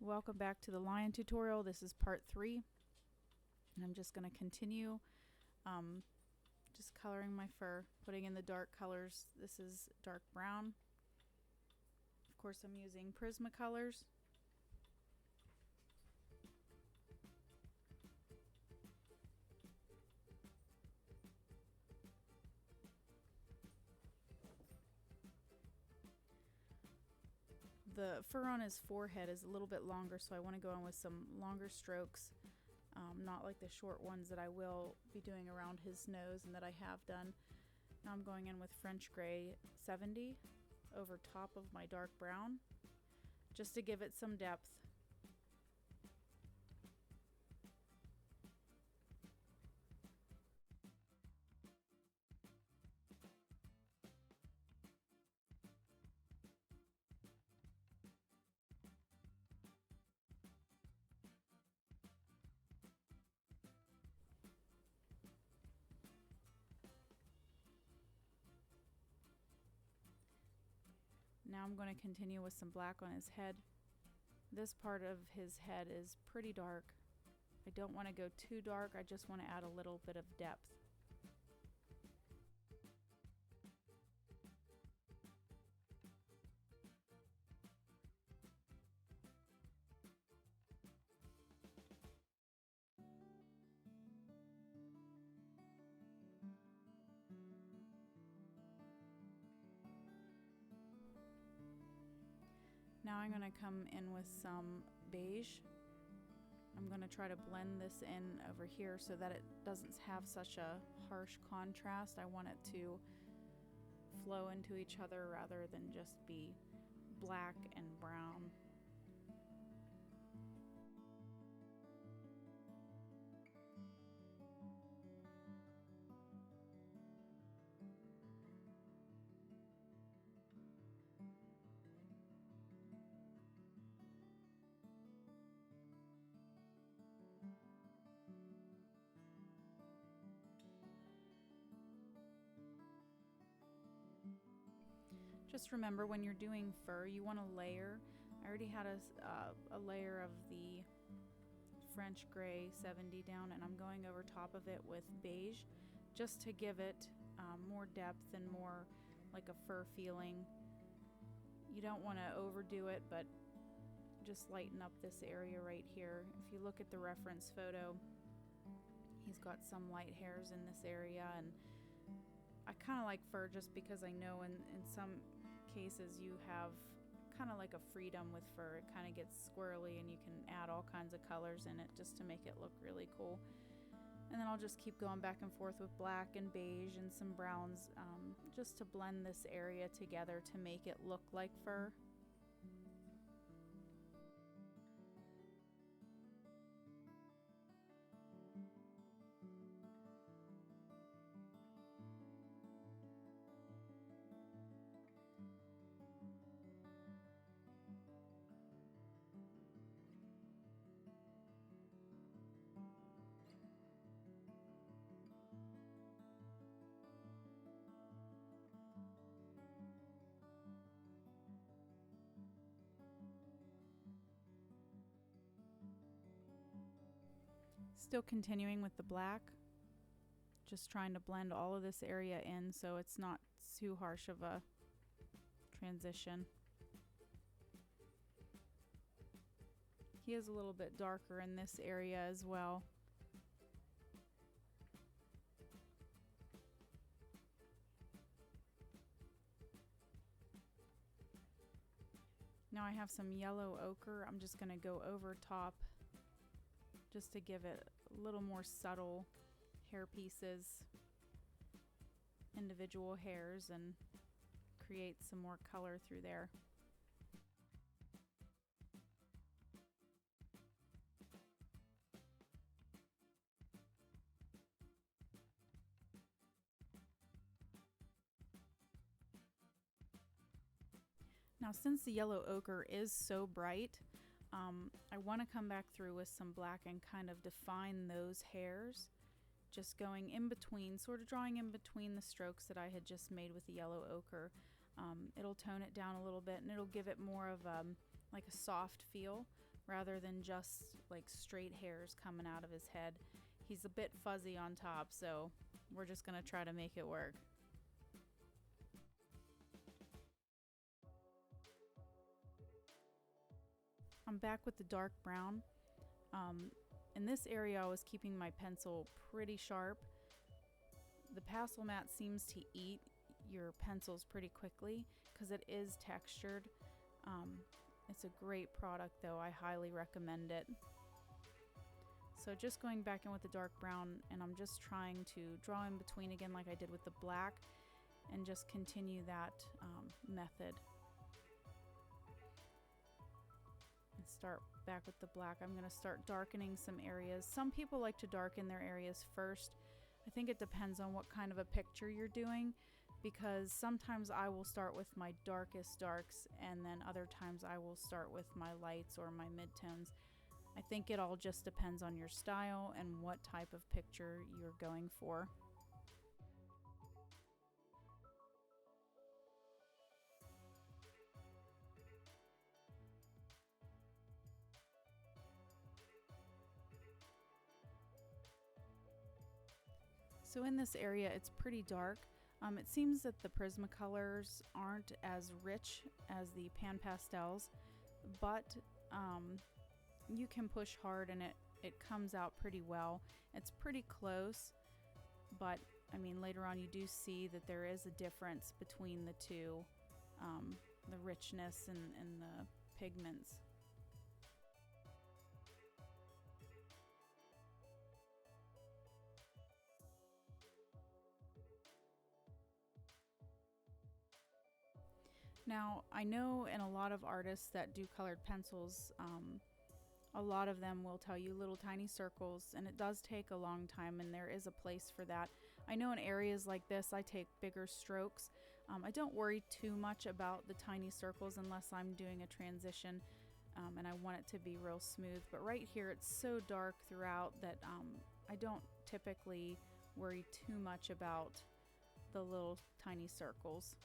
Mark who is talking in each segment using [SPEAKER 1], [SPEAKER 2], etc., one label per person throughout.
[SPEAKER 1] Welcome back to the lion tutorial. This is part 3 and I'm just going to continue just coloring my fur, putting in the dark colors. This is dark brown. Of course I'm using Prismacolors. The fur on his forehead is a little bit longer, so I want to go in with some longer strokes, not like the short ones that I will be doing around his nose and that I have done. Now I'm going in with French Gray 70 over top of my dark brown, just to give it some depth. Now I'm going to continue with some black on his head. This part of his head is pretty dark. I don't want to go too dark, I just want to add a little bit of depth. Now I'm going to come in with some beige. I'm going to try to blend this in over here so that it doesn't have such a harsh contrast. I want it to flow into each other rather than just be black and brown. Just remember, when you're doing fur, you want to layer. I already had a layer of the French Gray 70 down, and I'm going over top of it with beige just to give it more depth and more like a fur feeling. You don't want to overdo it, but just lighten up this area right here. If you look at the reference photo, he's got some light hairs in this area, and I kind of like fur just because I know in some cases you have kind of like a freedom with fur. It kind of gets squirrely and you can add all kinds of colors in it just to make it look really cool. And then I'll just keep going back and forth with black and beige and some browns just to blend this area together to make it look like fur. Still continuing with the black, just trying to blend all of this area in so it's not too harsh of a transition. He is a little bit darker in this area as well. Now I have some yellow ochre. I'm just going to go over top just to give it a little more subtle hair pieces, individual hairs, and create some more color through there. Now, since the yellow ochre is so bright, I want to come back through with some black and kind of define those hairs, just going in between, sort of drawing in between the strokes that I had just made with the yellow ochre. It'll tone it down a little bit and it'll give it more of like a soft feel rather than just like straight hairs coming out of his head. He's a bit fuzzy on top, so we're just gonna try to make it work. I'm back with the dark brown. In this area I was keeping my pencil pretty sharp. The pastelmat seems to eat your pencils pretty quickly because it is textured. It's a great product though, I highly recommend it. So just going back in with the dark brown, and I'm just trying to draw in between again like I did with the black, and just continue that method. And start back with the black. I'm going to start darkening some areas. Some people like to darken their areas first. I think it depends on what kind of a picture you're doing, because sometimes I will start with my darkest darks, and then other times I will start with my lights or my midtones. I think it all just depends on your style and what type of picture you're going for. So in this area it's pretty dark. It seems that the Prismacolors aren't as rich as the pan pastels, but you can push hard and it comes out pretty well. It's pretty close, but I mean later on you do see that there is a difference between the two, the richness and the pigments. Now, I know in a lot of artists that do colored pencils, a lot of them will tell you little tiny circles, and it does take a long time, and there is a place for that. I know in areas like this I take bigger strokes. I don't worry too much about the tiny circles unless I'm doing a transition and I want it to be real smooth. But right here it's so dark throughout that I don't typically worry too much about the little tiny circles.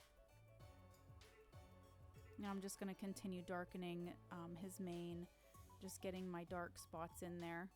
[SPEAKER 1] Now I'm just going to continue darkening his mane, just getting my dark spots in there.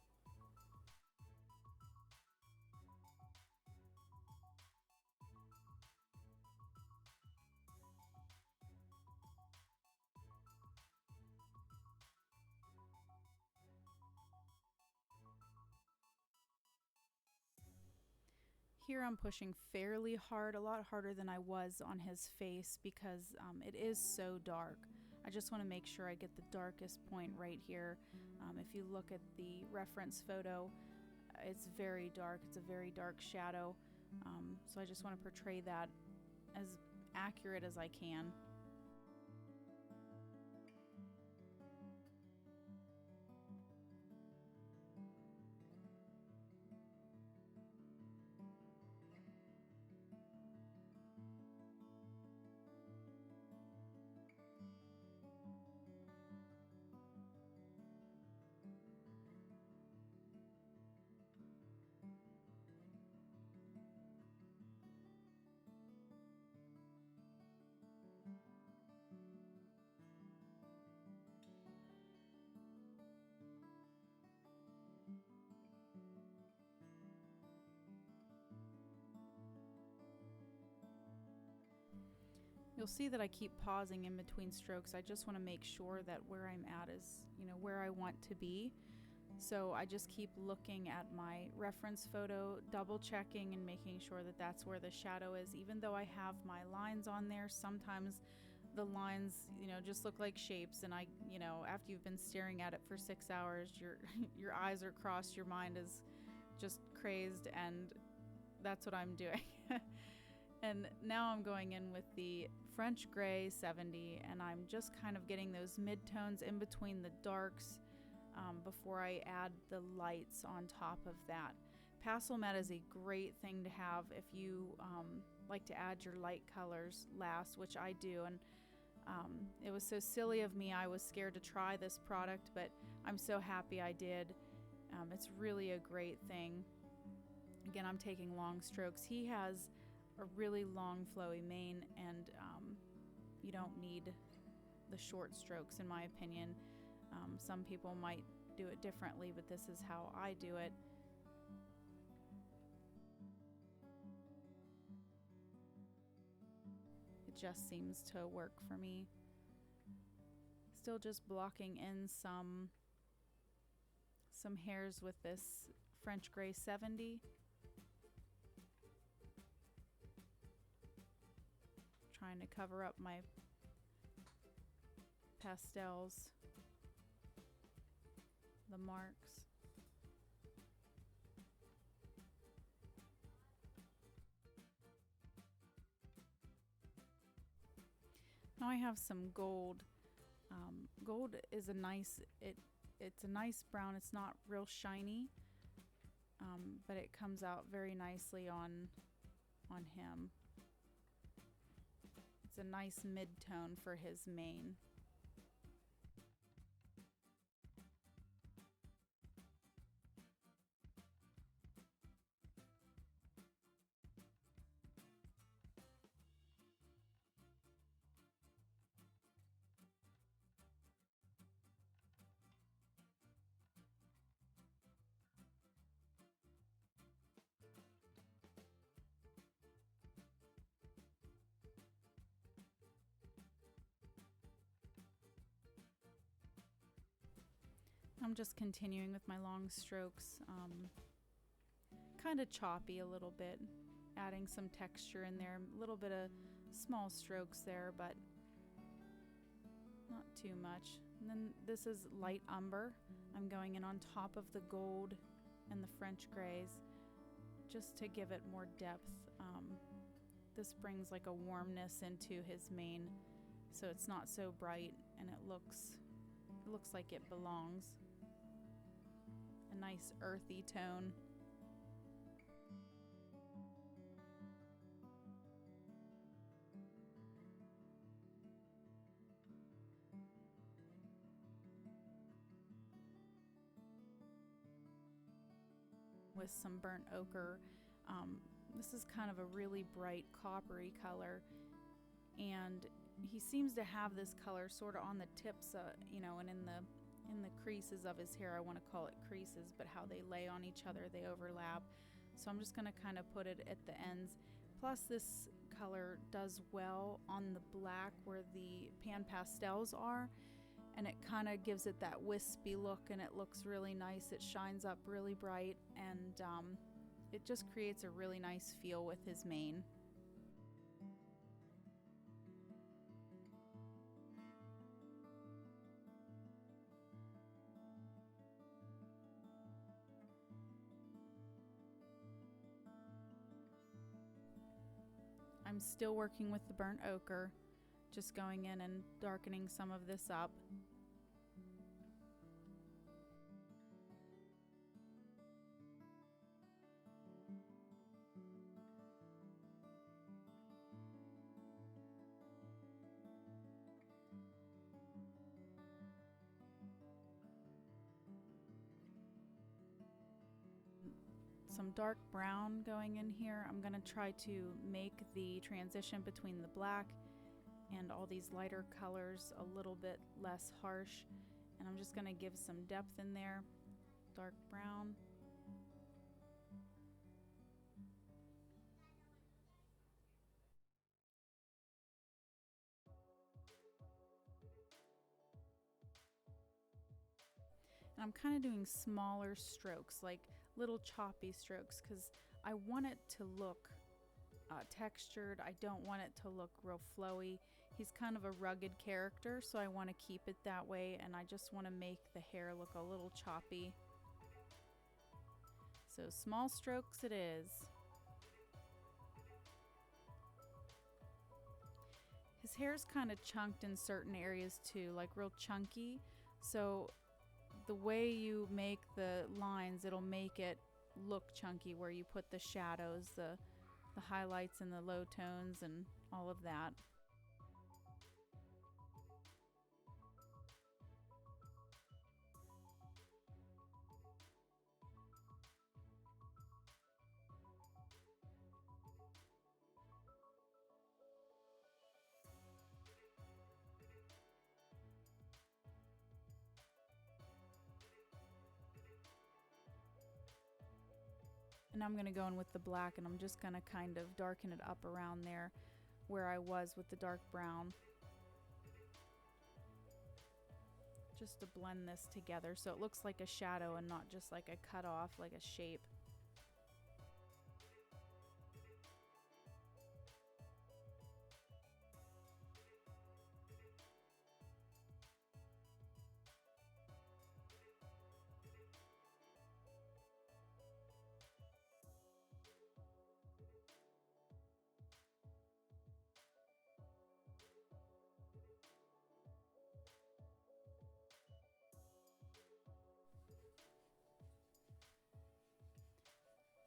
[SPEAKER 1] Here I'm pushing fairly hard, a lot harder than I was on his face, because it is so dark. I just want to make sure I get the darkest point right here. If you look at the reference photo, it's very dark. It's a very dark shadow. So I just want to portray that as accurate as I can. You'll see that I keep pausing in between strokes. I just want to make sure that where I'm at is, where I want to be. So I just keep looking at my reference photo, double checking and making sure that that's where the shadow is. Even though I have my lines on there, sometimes the lines, just look like shapes, and after you've been staring at it for 6 hours, your eyes are crossed, your mind is just crazed, and that's what I'm doing. And now I'm going in with the French Gray 70, and I'm just kind of getting those midtones in between the darks before I add the lights on top of that. Pastelmat is a great thing to have if you like to add your light colors last, which I do. And it was so silly of me. I was scared to try this product, but I'm so happy I did. It's really a great thing. Again, I'm taking long strokes. He has a really long flowy mane, and you don't need the short strokes in my opinion. Some people might do it differently, but this is how I do it. It just seems to work for me. Still just blocking in some hairs with this French Gray 70. Trying to cover up my pastels, the marks. Now I have some gold. Gold is a nice, it's a nice brown. It's not real shiny, but it comes out very nicely on him. It's a nice mid-tone for his mane. I'm just continuing with my long strokes, kind of choppy a little bit, adding some texture in there, a little bit of small strokes there, but not too much. And then this is light umber. I'm going in on top of the gold and the French grays just to give it more depth. This brings like a warmness into his mane, so it's not so bright and it looks like it belongs. A nice earthy tone. With some burnt ochre. This is kind of a really bright coppery color, and he seems to have this color sort of on the tips, and in the creases of his hair. I want to call it creases, but how they lay on each other, they overlap. So I'm just going to kind of put it at the ends. Plus this color does well on the black where the pan pastels are, and it kind of gives it that wispy look, and it looks really nice. It shines up really bright, and it just creates a really nice feel with his mane. I'm still working with the burnt ochre, just going in and darkening some of this up. Some dark brown going in here. I'm going to try to make the transition between the black and all these lighter colors a little bit less harsh, and I'm just going to give some depth in there. Dark brown. And I'm kind of doing smaller strokes, like little choppy strokes, because I want it to look textured. I don't want it to look real flowy. He's kind of a rugged character, so I want to keep it that way, and I just want to make the hair look a little choppy. So small strokes it is. His hair's kind of chunked in certain areas too, like real chunky. So the way you make the lines, it'll make it look chunky where you put the shadows, the highlights and the low tones and all of that. And I'm going to go in with the black, and I'm just going to kind of darken it up around there where I was with the dark brown. Just to blend this together so it looks like a shadow and not just like a cut off, like a shape.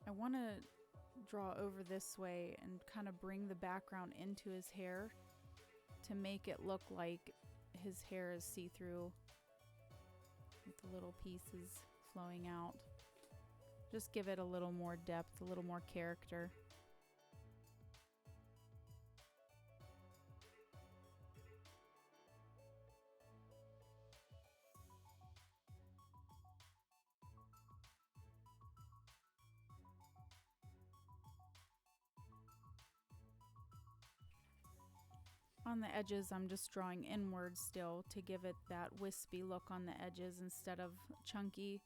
[SPEAKER 1] I want to draw over this way and kind of bring the background into his hair to make it look like his hair is see-through with the little pieces flowing out. Just give it a little more depth, a little more character. On the edges, I'm just drawing inward still to give it that wispy look on the edges instead of chunky.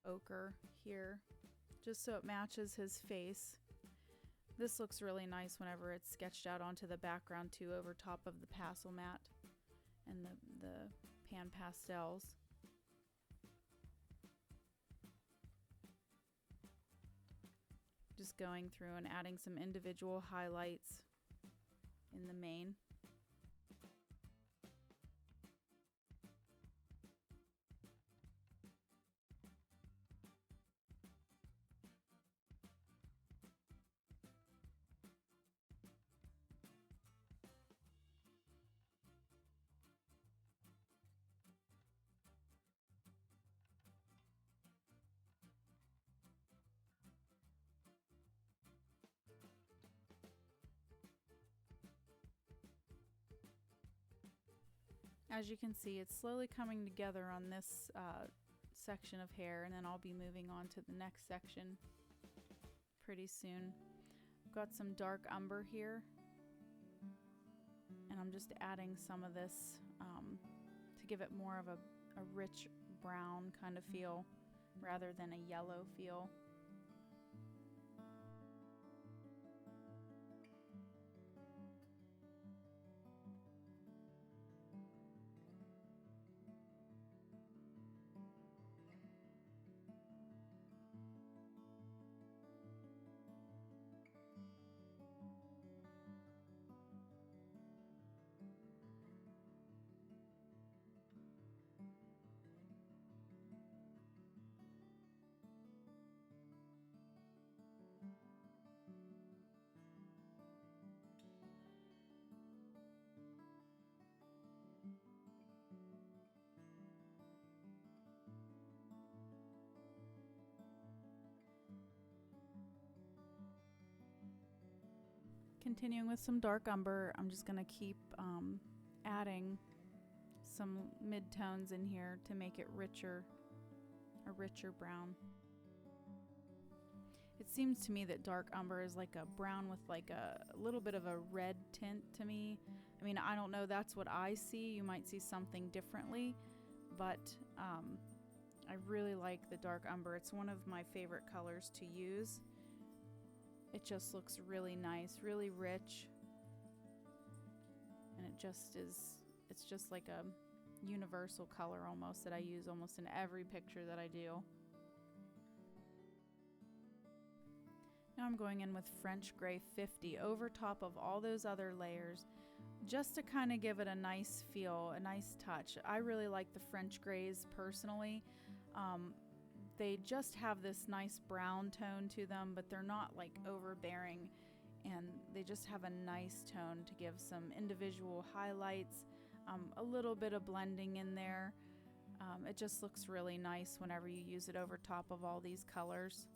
[SPEAKER 1] Ochre here, just so it matches his face. This looks really nice whenever it's sketched out onto the background too, over top of the pastelmat and the pan pastels. Just going through and adding some individual highlights in the mane. As you can see, it's slowly coming together on this section of hair, and then I'll be moving on to the next section pretty soon. I've got some dark umber here, and I'm just adding some of this to give it more of a rich brown kind of feel rather than a yellow feel. Continuing with some dark umber, I'm just going to keep adding some mid-tones in here to make it richer, a richer brown. It seems to me that dark umber is like a brown with like a little bit of a red tint to me. I mean, I don't know, that's what I see. You might see something differently, but I really like the dark umber. It's one of my favorite colors to use. It just looks really nice, really rich, and it's just like a universal color almost that I use almost in every picture that I do. Now I'm going in with French Gray 50 over top of all those other layers just to kind of give it a nice feel, a nice touch. I really like the French Grays personally. They just have this nice brown tone to them, but they're not like overbearing, and they just have a nice tone to give some individual highlights, a little bit of blending in there. It just looks really nice whenever you use it over top of all these colors.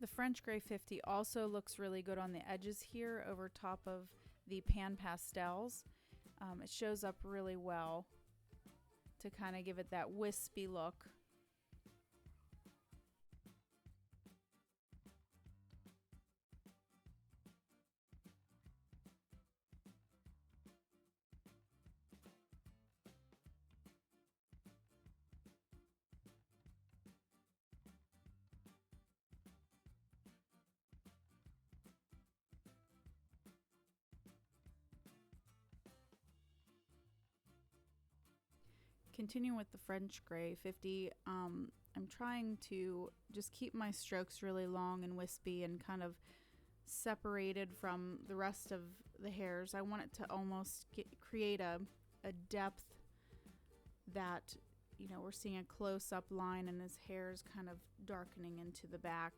[SPEAKER 1] The French Gray 50 also looks really good on the edges here over top of the pan pastels. It shows up really well to kind of give it that wispy look. Continuing with the French Gray 50, I'm trying to just keep my strokes really long and wispy and kind of separated from the rest of the hairs. I want it to almost create a depth that, you know, we're seeing a close-up line and his hair is kind of darkening into the back,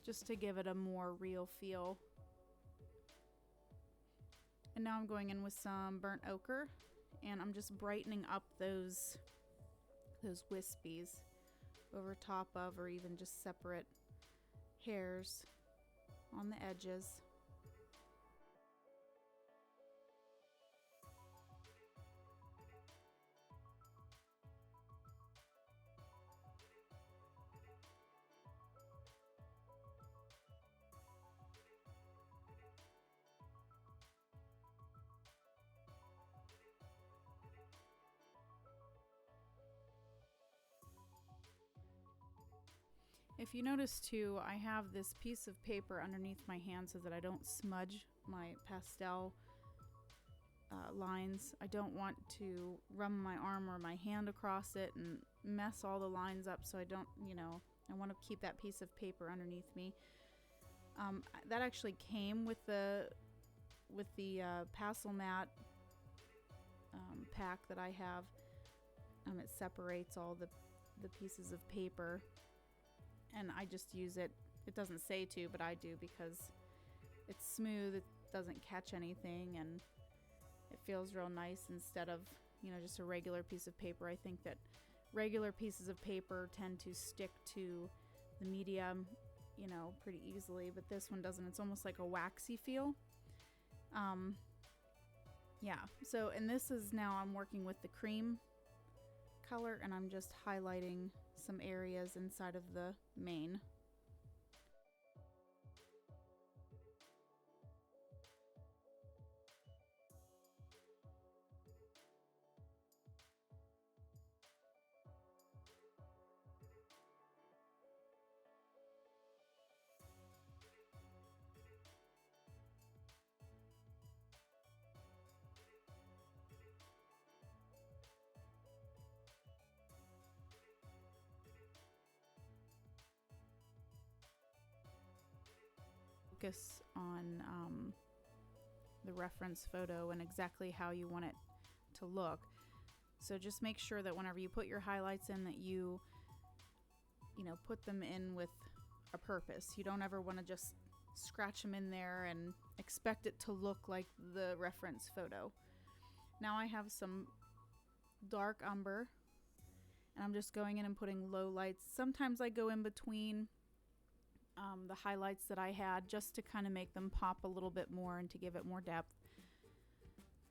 [SPEAKER 1] just to give it a more real feel. And now I'm going in with some burnt ochre, and I'm just brightening up those wispies over top of, or even just separate hairs on the edges. If you notice too, I have this piece of paper underneath my hand so that I don't smudge my pastel lines. I don't want to run my arm or my hand across it and mess all the lines up, so I don't, you know, I want to keep that piece of paper underneath me. That actually came with the pastelmat pack that I have. It separates all the pieces of paper, and I just use it. It doesn't say to, but I do, because it's smooth, it doesn't catch anything, and it feels real nice instead of, you know, just a regular piece of paper. I think that regular pieces of paper tend to stick to the medium, you know, pretty easily, but this one doesn't. It's almost like a waxy feel. Yeah, so, and this is now, I'm working with the cream color, and I'm just highlighting some areas inside of the mane. Focus on the reference photo and exactly how you want it to look. So just make sure that whenever you put your highlights in, that you know, put them in with a purpose. You don't ever want to just scratch them in there and expect it to look like the reference photo. Now I have some dark umber, and I'm just going in and putting low lights. Sometimes I go in between the highlights that I had, just to kind of make them pop a little bit more and to give it more depth.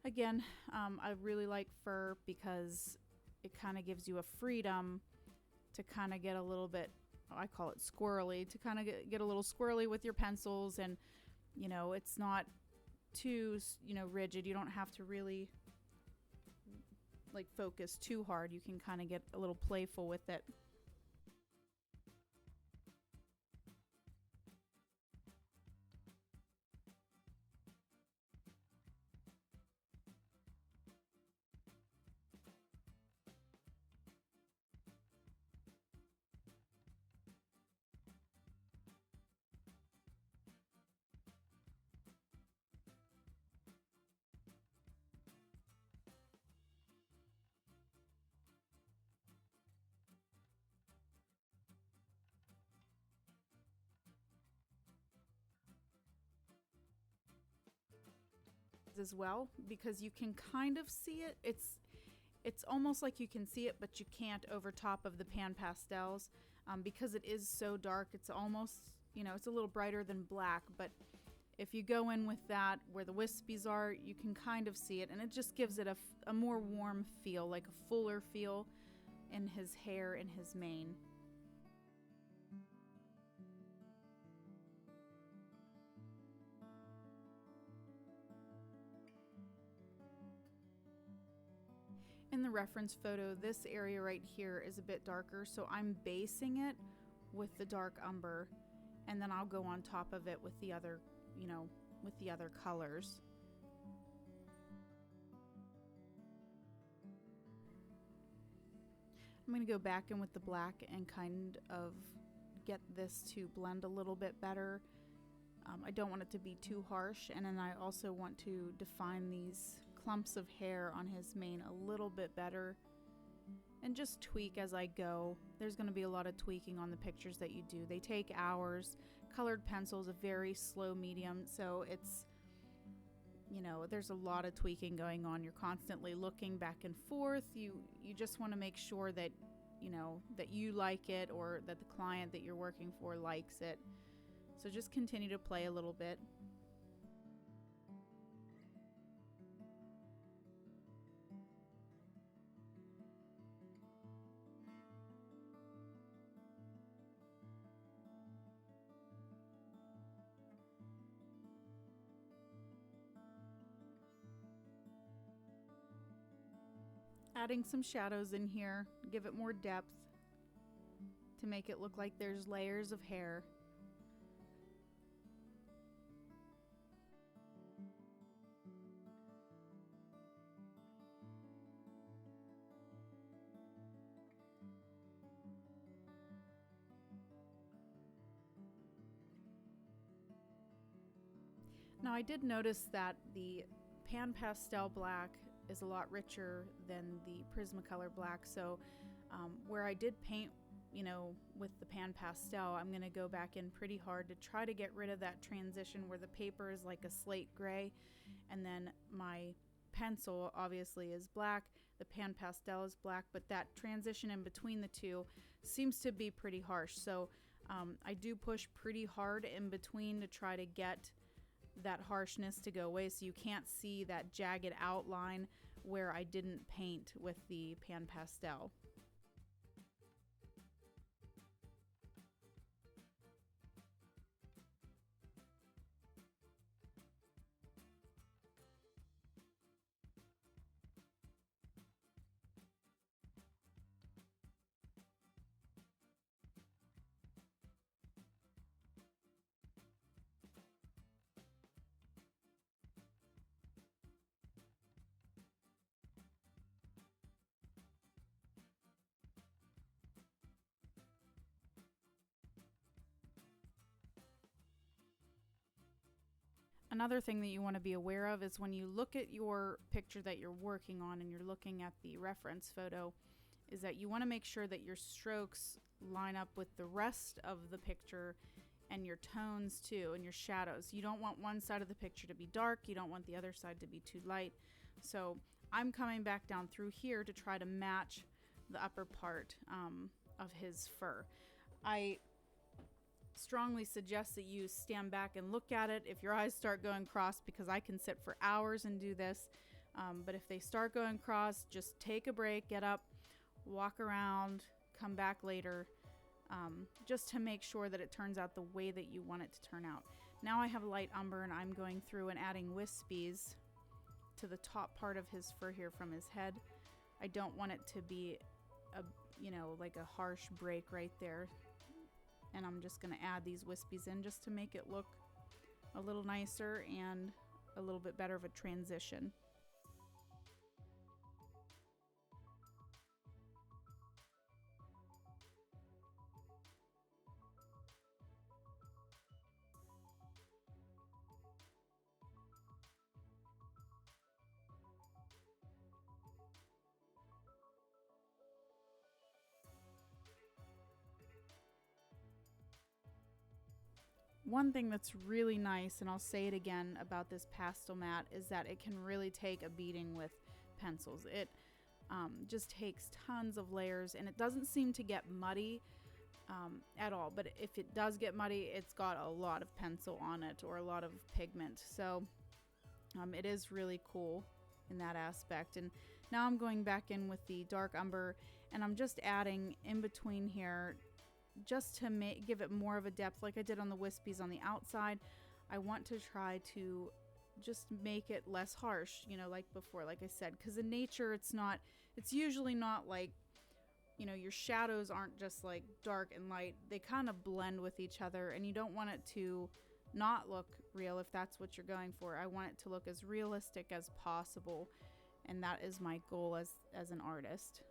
[SPEAKER 1] Again, I really like fur because it kind of gives you a freedom to kind of get a little bit, I call it squirrely, to kind of get a little squirrely with your pencils, and, you know, it's not too, you know, rigid. You don't have to really like focus too hard. You can kind of get a little playful with it. as well, because you can kind of see it. It's almost like you can see it, but you can't over top of the pan pastels, because it is so dark. It's almost, you know, it's a little brighter than black, but if you go in with that where the wispies are, you can kind of see it, and it just gives it a more warm feel, like a fuller feel in his hair and his mane. In the reference photo, this area right here is a bit darker, so I'm basing it with the dark umber, and then I'll go on top of it with the other, you know, with the other colors. I'm going to go back in with the black and kind of get this to blend a little bit better. I don't want it to be too harsh, and then I also want to define these clumps of hair on his mane a little bit better, and just tweak as I go. There's going to be a lot of tweaking on the pictures that you do. They take hours. Colored pencil is a very slow medium, so it's, you know, there's a lot of tweaking going on. You're constantly looking back and forth. You just want to make sure that, you know, that you like it, or that the client that you're working for likes it. So just continue to play a little bit. Adding some shadows in here, give it more depth to make it look like there's layers of hair. Now I did notice that the pan pastel black is a lot richer than the Prismacolor black, so where I did paint, you know, with the pan pastel, I'm going to go back in pretty hard to try to get rid of that transition where the paper is like a slate gray, and then my pencil obviously is black, the pan pastel is black, but that transition in between the two seems to be pretty harsh. So I do push pretty hard in between to try to get that harshness to go away, so you can't see that jagged outline where I didn't paint with the pan pastel. Another thing that you want to be aware of is when you look at your picture that you're working on and you're looking at the reference photo, is that you want to make sure that your strokes line up with the rest of the picture, and your tones too, and your shadows. You don't want one side of the picture to be dark, you don't want the other side to be too light. So I'm coming back down through here to try to match the upper part of his fur. I strongly suggest that you stand back and look at it if your eyes start going cross, because I can sit for hours and do this, but if they start going cross, just take a break, get up, walk around, come back later, just to make sure that it turns out the way that you want it to turn out. Now I have light umber, and I'm going through and adding wispies to the top part of his fur here from his head. I don't want it to be a, you know, like a harsh break right there. And I'm just going to add these wispies in just to make it look a little nicer and a little bit better of a transition. One thing that's really nice, and I'll say it again about this pastel mat, is that it can really take a beating with pencils. It just takes tons of layers, and it doesn't seem to get muddy at all. But if it does get muddy, it's got a lot of pencil on it or a lot of pigment. So it is really cool in that aspect. And now I'm going back in with the dark umber, and I'm just adding in between here just to give it more of a depth, like I did on the wispies on the outside. I want to try to just make it less harsh, you know, like before, like I said, because in nature it's usually not like, you know, your shadows aren't just like dark and light. They kind of blend with each other, and you don't want it to not look real if that's what you're going for. I want it to look as realistic as possible, and that is my goal as an artist.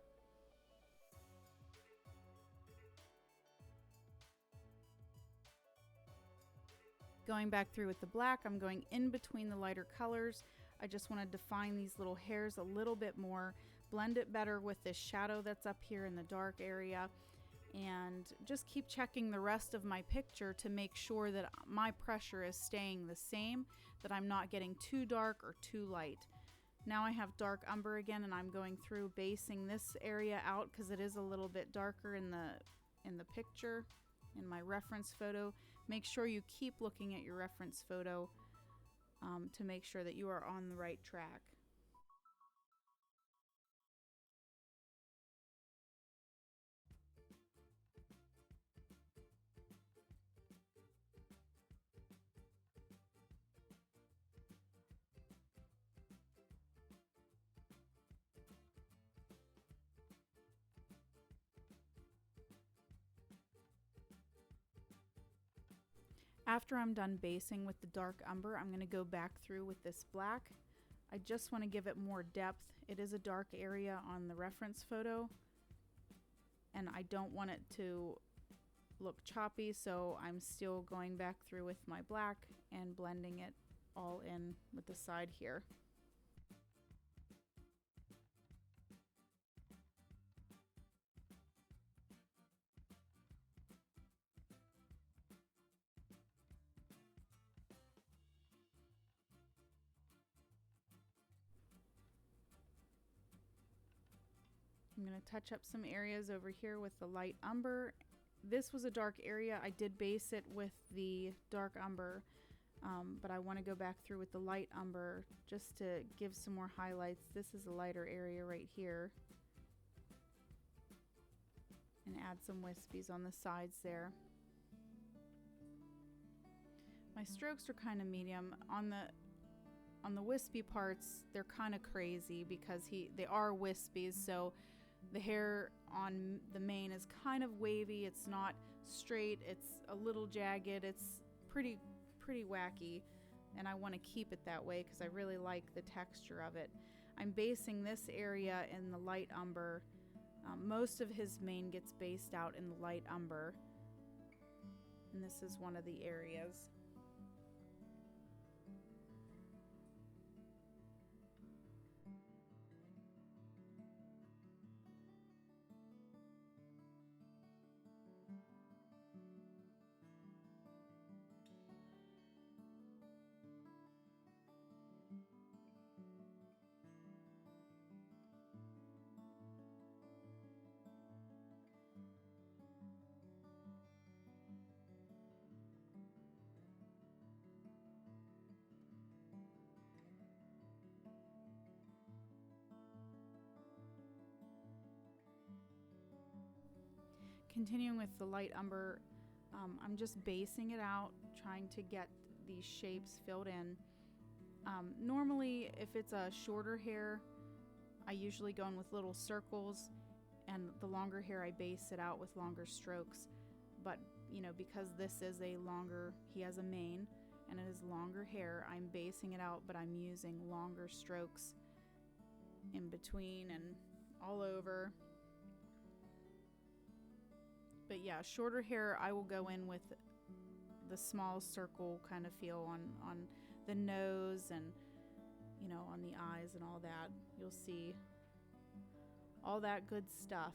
[SPEAKER 1] Going back through with the black, I'm going in between the lighter colors. I just want to define these little hairs a little bit more, blend it better with this shadow that's up here in the dark area, and just keep checking the rest of my picture to make sure that my pressure is staying the same, that I'm not getting too dark or too light. Now I have dark umber again, and I'm going through basing this area out because it is a little bit darker in the picture, in my reference photo. Make sure you keep looking at your reference photo to make sure that you are on the right track. After I'm done basing with the dark umber, I'm going to go back through with this black. I just want to give it more depth. It is a dark area on the reference photo, and I don't want it to look choppy, so I'm still going back through with my black and blending it all in with the side here. I'm going to touch up some areas over here with the light umber. This was a dark area. I did base it with the dark umber, but I want to go back through with the light umber just to give some more highlights. This is a lighter area right here. And add some wispies on the sides there. My strokes are kind of medium. On the wispy parts, they're kind of crazy because they are wispies, so the hair on the mane is kind of wavy. It's not straight. It's a little jagged. It's pretty wacky, and I want to keep it that way because I really like the texture of it. I'm basing this area in the light umber. Most of his mane gets based out in the light umber, and this is one of the areas. Continuing with the light umber, I'm just basing it out, trying to get these shapes filled in. Normally, if it's a shorter hair, I usually go in with little circles, and the longer hair I base it out with longer strokes. But, you know, because this is he has a mane, and it is longer hair, I'm basing it out, but I'm using longer strokes in between and all over. But yeah, shorter hair, I will go in with the small circle kind of feel on the nose and, you know, on the eyes and all that. You'll see all that good stuff.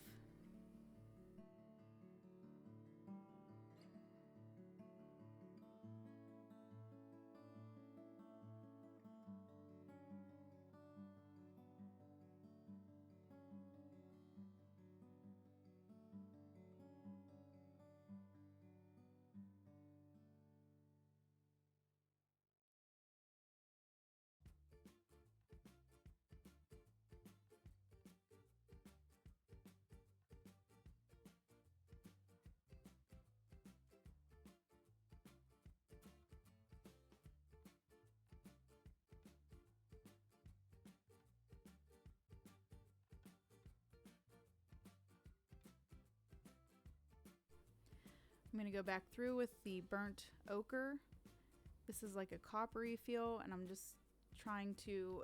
[SPEAKER 1] I'm going to go back through with the burnt ochre. This is like a coppery feel, and I'm just trying to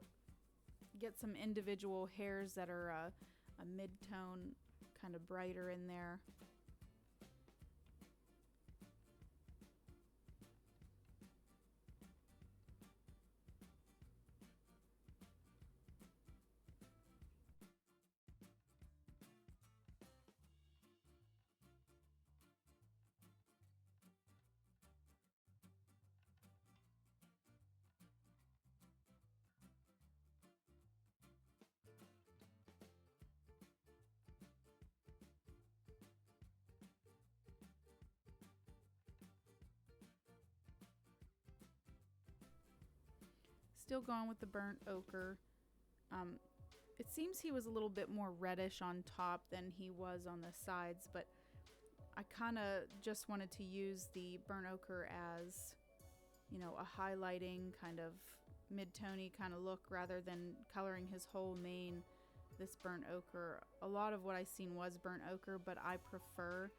[SPEAKER 1] get some individual hairs that are a mid-tone, kind of brighter in there. Still going with the burnt ochre. It seems he was a little bit more reddish on top than he was on the sides, but I kind of just wanted to use the burnt ochre as, you know, a highlighting kind of mid-tony kind of look rather than coloring his whole mane this burnt ochre. A lot of what I seen was burnt ochre, but I prefer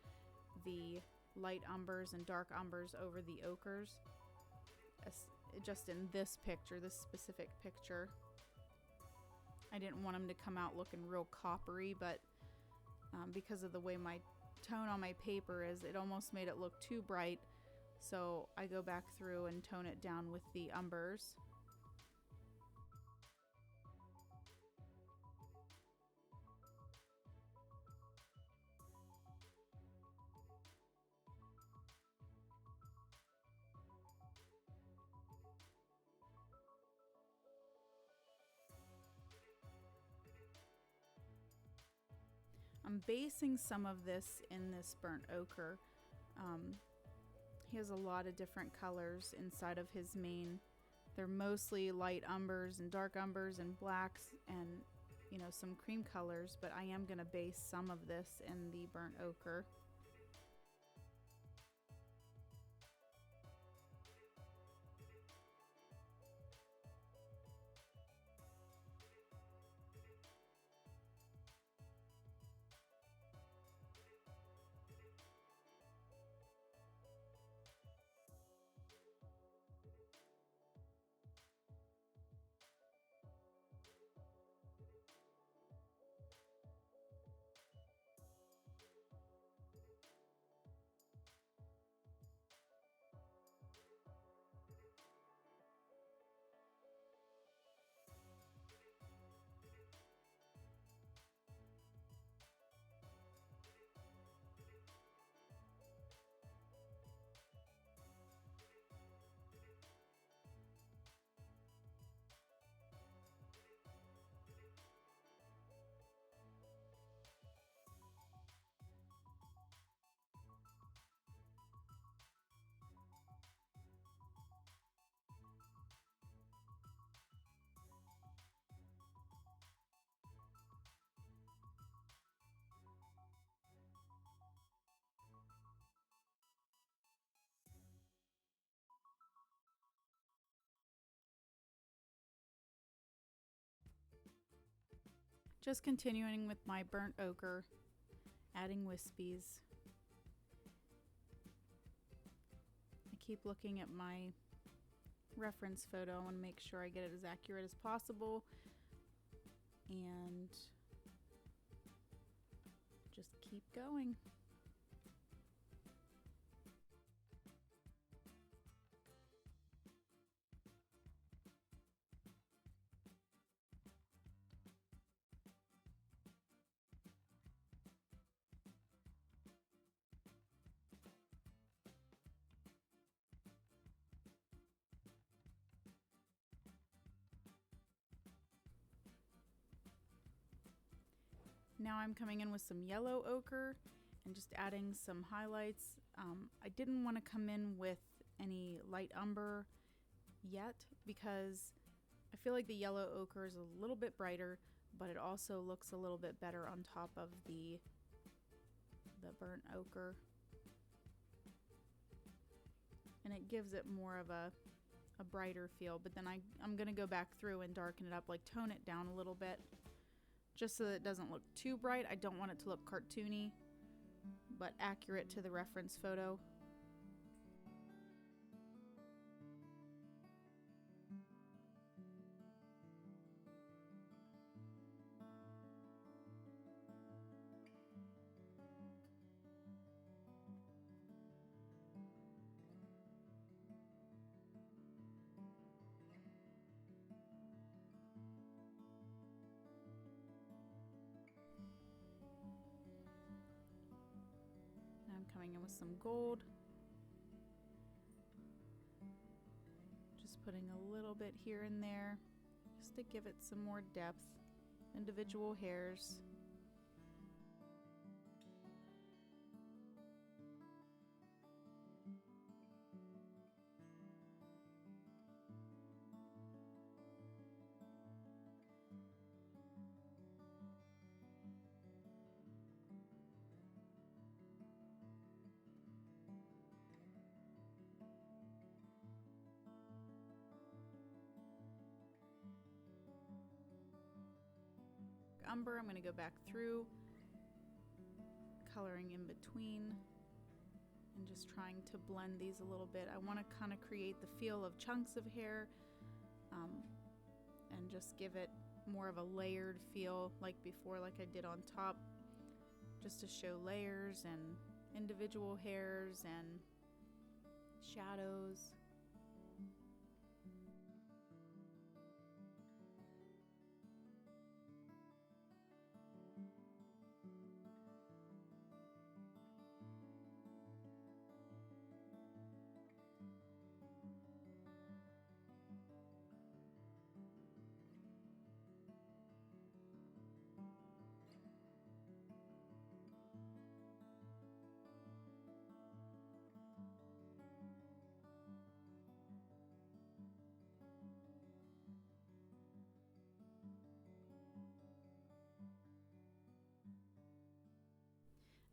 [SPEAKER 1] the light umbers and dark umbers over the ochres. Just in this picture, this specific picture. I didn't want him to come out looking real coppery, but because of the way my tone on my paper is, it almost made it look too bright. So I go back through and tone it down with the umbers. I'm basing some of this in this burnt ochre. He has a lot of different colors inside of his mane. They're mostly light umbers and dark umbers and blacks and, you know, some cream colors, but I am going to base some of this in the burnt ochre. Just continuing with my burnt ochre, adding wispies. I keep looking at my reference photo. I want to make sure I get it as accurate as possible. And just keep going. Now I'm coming in with some yellow ochre and just adding some highlights. I didn't want to come in with any light umber yet because I feel like the yellow ochre is a little bit brighter, but it also looks a little bit better on top of the burnt ochre. And it gives it more of a brighter feel, but then I'm going to go back through and darken it up, like tone it down a little bit, just so that it doesn't look too bright. I don't want it to look cartoony, but accurate to the reference photo. I'm coming in with some gold. Just putting a little bit here and there just to give it some more depth. Individual hairs. Umber, I'm going to go back through, coloring in between, and just trying to blend these a little bit. I want to kind of create the feel of chunks of hair, and just give it more of a layered feel like before, like I did on top, just to show layers and individual hairs and shadows.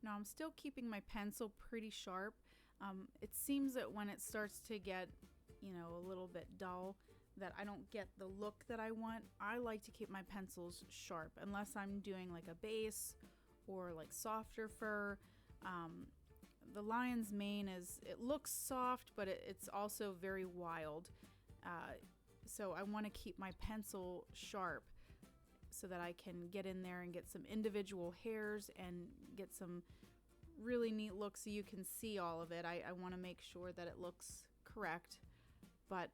[SPEAKER 1] Now I'm still keeping my pencil pretty sharp. It seems that when it starts to get, a little bit dull, that I don't get the look that I want. I like to keep my pencils sharp unless I'm doing like a base or like softer fur. The lion's mane it looks soft, but it's also very wild. So I want to keep my pencil sharp so that I can get in there and get some individual hairs and get some really neat looks so you can see all of it. I want to make sure that it looks correct, but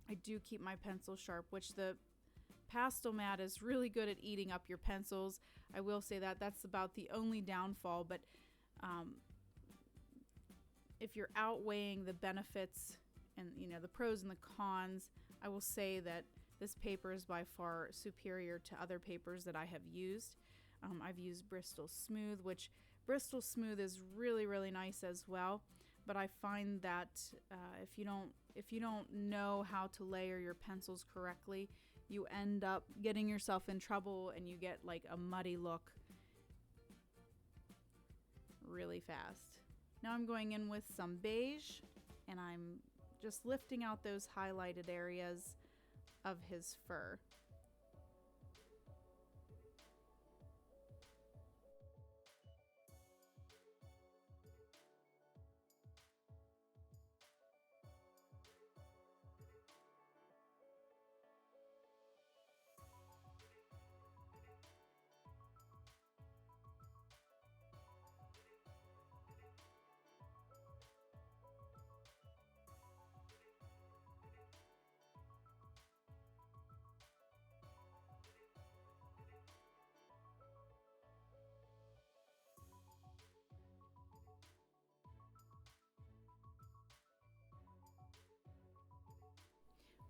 [SPEAKER 1] I do keep my pencil sharp, which the pastelmat is really good at eating up your pencils. I will say that that's about the only downfall, but if you're outweighing the benefits and the pros and the cons, I will say that this paper is by far superior to other papers that I have used. I've used Bristol Smooth, which Bristol Smooth is really, really nice as well. But I find that if you don't know how to layer your pencils correctly, you end up getting yourself in trouble and you get like a muddy look really fast. Now I'm going in with some beige, and I'm just lifting out those highlighted areas of his fur.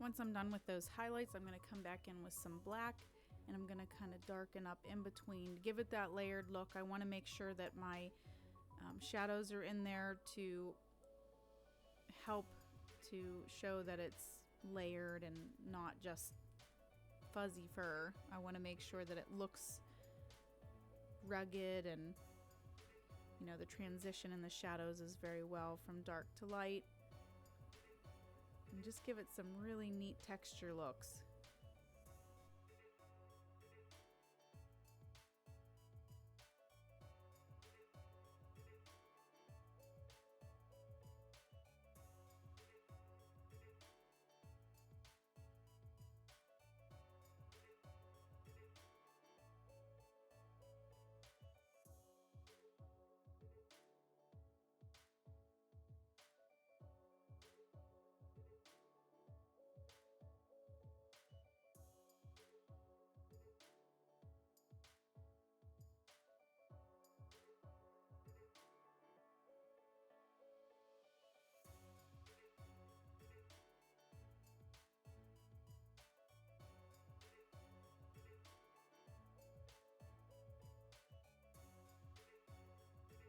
[SPEAKER 1] Once I'm done with those highlights, I'm going to come back in with some black, and I'm going to kind of darken up in between, give it that layered look. I want to make sure that my shadows are in there to help to show that it's layered and not just fuzzy fur. I want to make sure that it looks rugged, and the transition in the shadows is very well from dark to light. And just give it some really neat texture looks.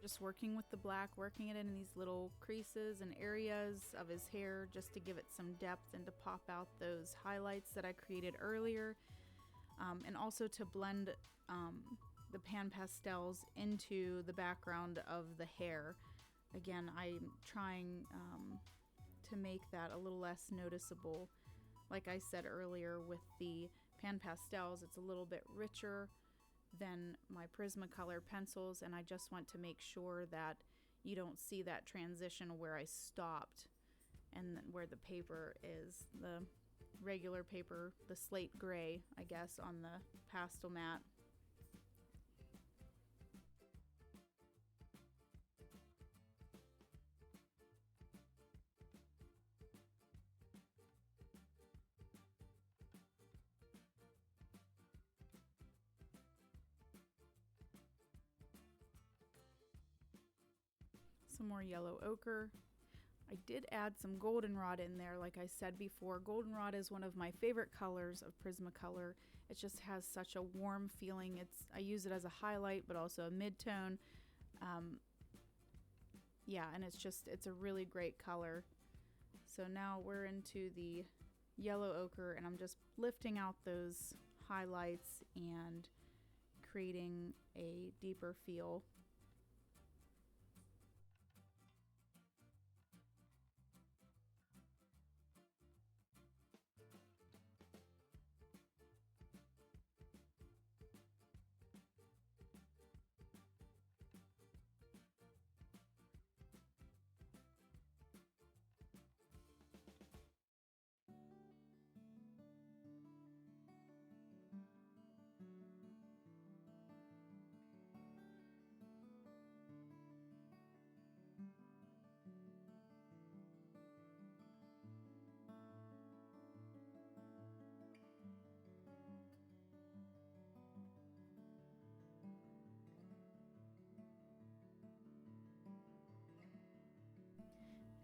[SPEAKER 1] Just working with the black, working it in these little creases and areas of his hair just to give it some depth and to pop out those highlights that I created earlier. And also to blend the pan pastels into the background of the hair. Again, I'm trying to make that a little less noticeable. Like I said earlier, with the pan pastels, it's a little bit richer than my Prismacolor pencils, and I just want to make sure that you don't see that transition where I stopped and where the paper is the regular paper, the slate gray, I guess, on the pastelmat. Some more yellow ochre. I did add some goldenrod in there, like I said before. Goldenrod is one of my favorite colors of Prismacolor. It just has such a warm feeling. I use it as a highlight, but also a mid-tone. Yeah, and it's a really great color. So now we're into the yellow ochre, and I'm just lifting out those highlights and creating a deeper feel.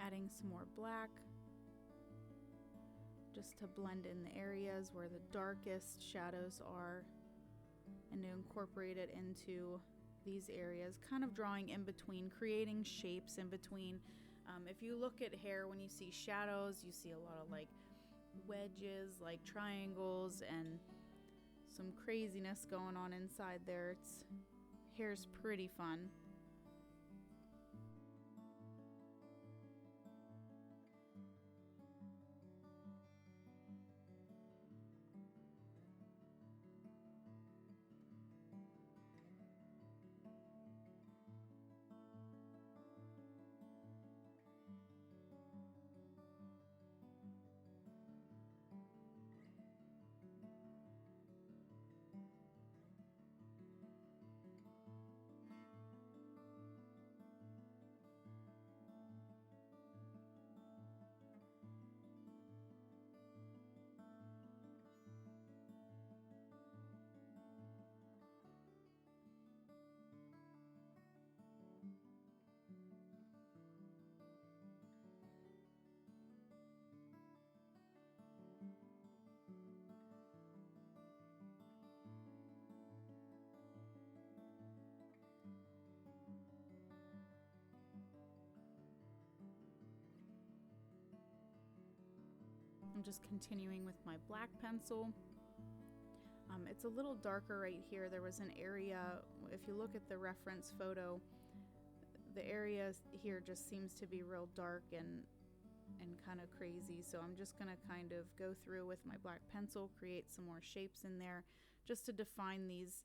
[SPEAKER 1] Adding some more black just to blend in the areas where the darkest shadows are and to incorporate it into these areas, kind of drawing in between, creating shapes in between. If you look at hair, when you see shadows, you see a lot of like wedges, like triangles, and some craziness going on inside there. Hair's pretty fun. I'm just continuing with my black pencil. It's a little darker right here. There was an area, if you look at the reference photo, the area here just seems to be real dark and kind of crazy. So I'm just gonna kind of go through with my black pencil, create some more shapes in there just to define these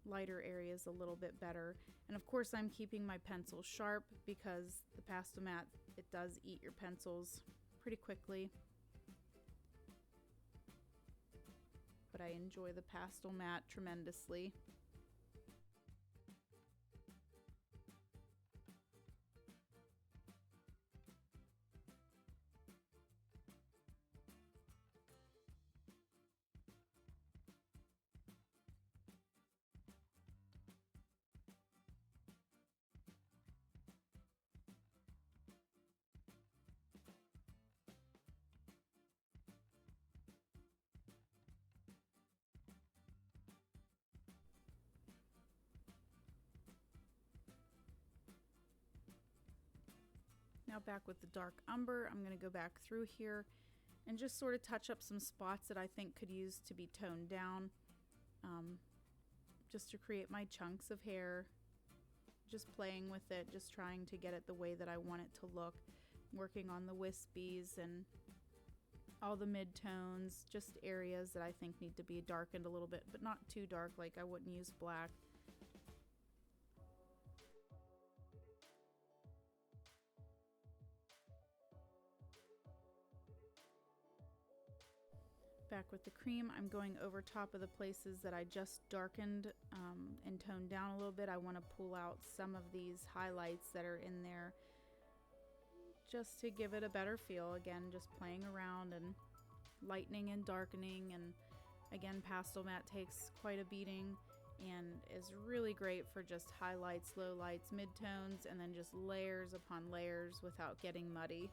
[SPEAKER 1] lighter areas a little bit better. And of course I'm keeping my pencil sharp because the pastelmat, it does eat your pencils pretty quickly. But I enjoy the pastelmat tremendously. Now back with the dark umber, I'm going to go back through here and just sort of touch up some spots that I think could use to be toned down, just to create my chunks of hair. Just playing with it, just trying to get it the way that I want it to look, working on the wispies and all the mid-tones, just areas that I think need to be darkened a little bit, but not too dark, like I wouldn't use black. Back with the cream, I'm going over top of the places that I just darkened and toned down a little bit. I want to pull out some of these highlights that are in there just to give it a better feel. Again, just playing around and lightening and darkening. And again, pastelmat takes quite a beating and is really great for just highlights, lowlights, midtones, and then just layers upon layers without getting muddy.